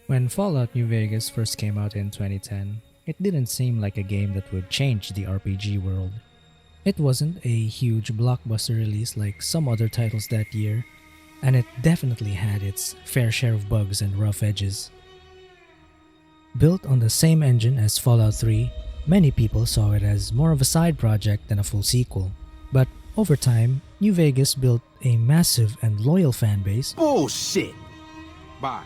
When Fallout New Vegas first came out in 2010, it didn't seem like a game that would change the RPG world. It wasn't a huge blockbuster release like some other titles that year, and it definitely had its fair share of bugs and rough edges. Built on the same engine as Fallout 3, many people saw it as more of a side project than a full sequel. But over time, New Vegas built a massive and loyal fan base. Bullshit! Bye.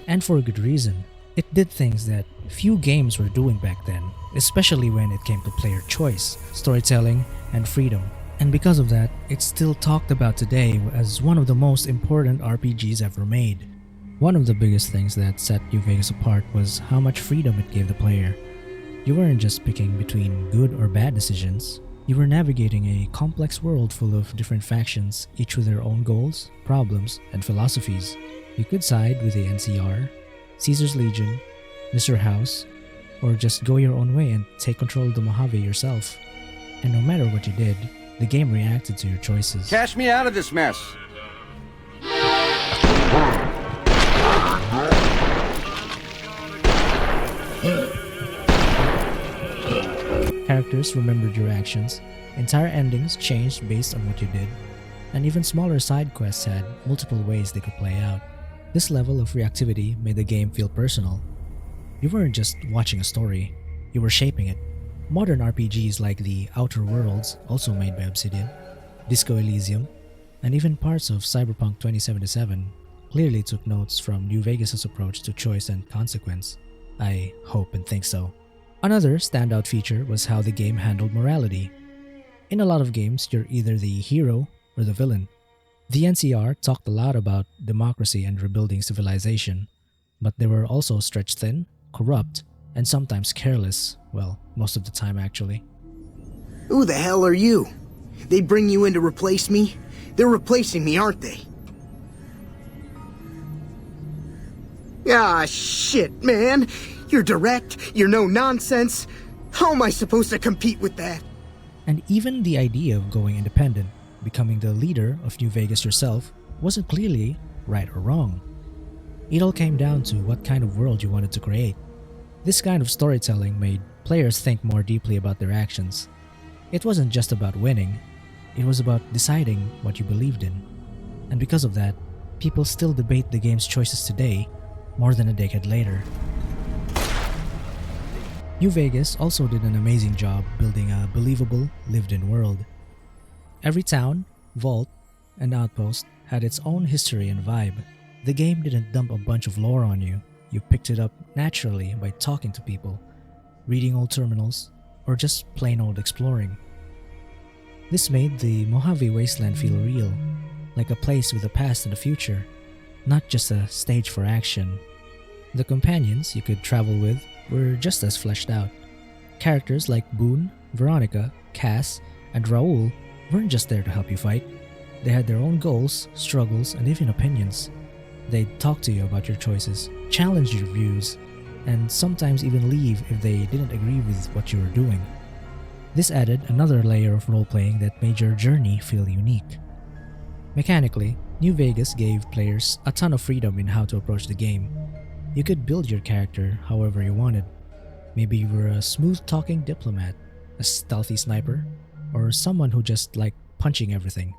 And for good reason. It did things that few games were doing back then, especially when it came to player choice, storytelling, and freedom. And because of that, it's still talked about today as one of the most important RPGs ever made. One of the biggest things that set New Vegas apart was how much freedom it gave the player. You weren't just picking between good or bad decisions. You were navigating a complex world full of different factions, each with their own goals, problems, and philosophies. You could side with the NCR, Caesar's Legion, Mr. House, or just go your own way and take control of the Mojave yourself. And no matter what you did, the game reacted to your choices. Cash me out of this mess! Characters remembered your actions, entire endings changed based on what you did, and even smaller side quests had multiple ways they could play out. This level of reactivity made the game feel personal. You weren't just watching a story, you were shaping it. Modern RPGs like The Outer Worlds, also made by Obsidian, Disco Elysium, and even parts of Cyberpunk 2077 clearly took notes from New Vegas' approach to choice and consequence. I hope and think so. Another standout feature was how the game handled morality. In a lot of games, you're either the hero or the villain. The NCR talked a lot about democracy and rebuilding civilization, but they were also stretched thin, corrupt, and sometimes careless. Well, most of the time actually. Who the hell are you? They bring you in to replace me? They're replacing me, aren't they? Ah, shit, man. You're direct, you're no nonsense. How am I supposed to compete with that? And even the idea of going independent, becoming the leader of New Vegas yourself, wasn't clearly right or wrong. It all came down to what kind of world you wanted to create. This kind of storytelling made players think more deeply about their actions. It wasn't just about winning, it was about deciding what you believed in. And because of that, people still debate the game's choices today, more than a decade later. New Vegas also did an amazing job building a believable, lived-in world. Every town, vault, and outpost had its own history and vibe. The game didn't dump a bunch of lore on you. You picked it up naturally by talking to people, reading old terminals, or just plain old exploring. This made the Mojave Wasteland feel real, like a place with a past and a future, not just a stage for action. The companions you could travel with were just as fleshed out. Characters like Boone, Veronica, Cass, and Raoul weren't just there to help you fight. They had their own goals, struggles, and even opinions. They'd talk to you about your choices, challenge your views, and sometimes even leave if they didn't agree with what you were doing. This added another layer of role-playing that made your journey feel unique. Mechanically, New Vegas gave players a ton of freedom in how to approach the game. You could build your character however you wanted. Maybe you were a smooth-talking diplomat, a stealthy sniper, or someone who just liked punching everything.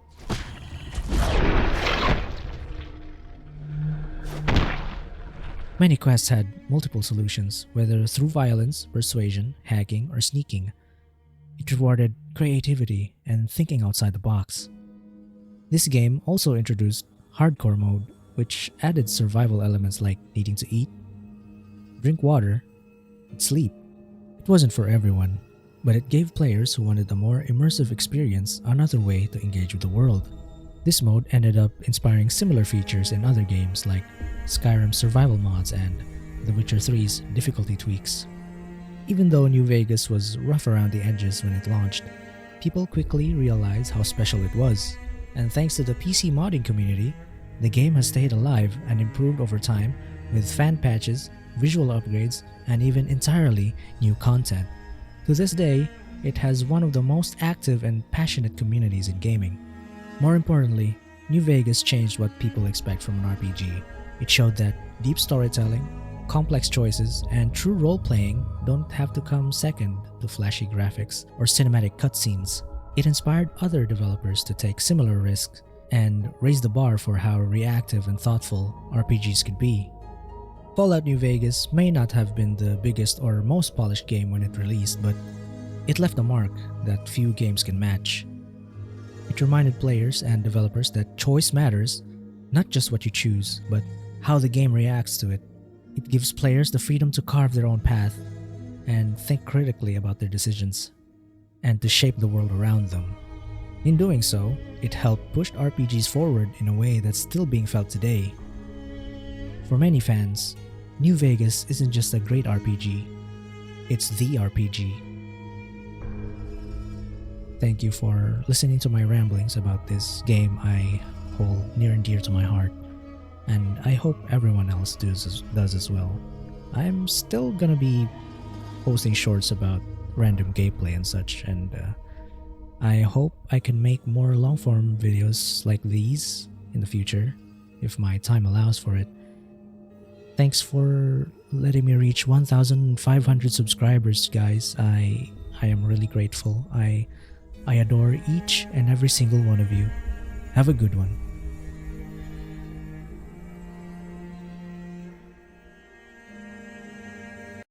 Many quests had multiple solutions, whether through violence, persuasion, hacking, or sneaking. It rewarded creativity and thinking outside the box. This game also introduced hardcore mode, which added survival elements like needing to eat, drink water, and sleep. It wasn't for everyone, but it gave players who wanted a more immersive experience another way to engage with the world. This mode ended up inspiring similar features in other games like Skyrim's survival mods and The Witcher 3's difficulty tweaks. Even though New Vegas was rough around the edges when it launched, people quickly realized how special it was, and thanks to the PC modding community, the game has stayed alive and improved over time with fan patches, visual upgrades, and even entirely new content. To this day, it has one of the most active and passionate communities in gaming. More importantly, New Vegas changed what people expect from an RPG. It showed that deep storytelling, complex choices, and true role-playing don't have to come second to flashy graphics or cinematic cutscenes. It inspired other developers to take similar risks and raise the bar for how reactive and thoughtful RPGs could be. Fallout New Vegas may not have been the biggest or most polished game when it released, but it left a mark that few games can match. It reminded players and developers that choice matters, not just what you choose, but how the game reacts to it. It gives players the freedom to carve their own path and think critically about their decisions, and to shape the world around them. In doing so, it helped push RPGs forward in a way that's still being felt today. For many fans, New Vegas isn't just a great RPG, it's the RPG. Thank you for listening to my ramblings about this game I hold near and dear to my heart, and I hope everyone else does as well. I'm still gonna be posting shorts about random gameplay and such, and I hope I can make more long-form videos like these in the future, if my time allows for it. Thanks for letting me reach 1,500 subscribers, guys. I am really grateful. I adore each and every single one of you. Have a good one.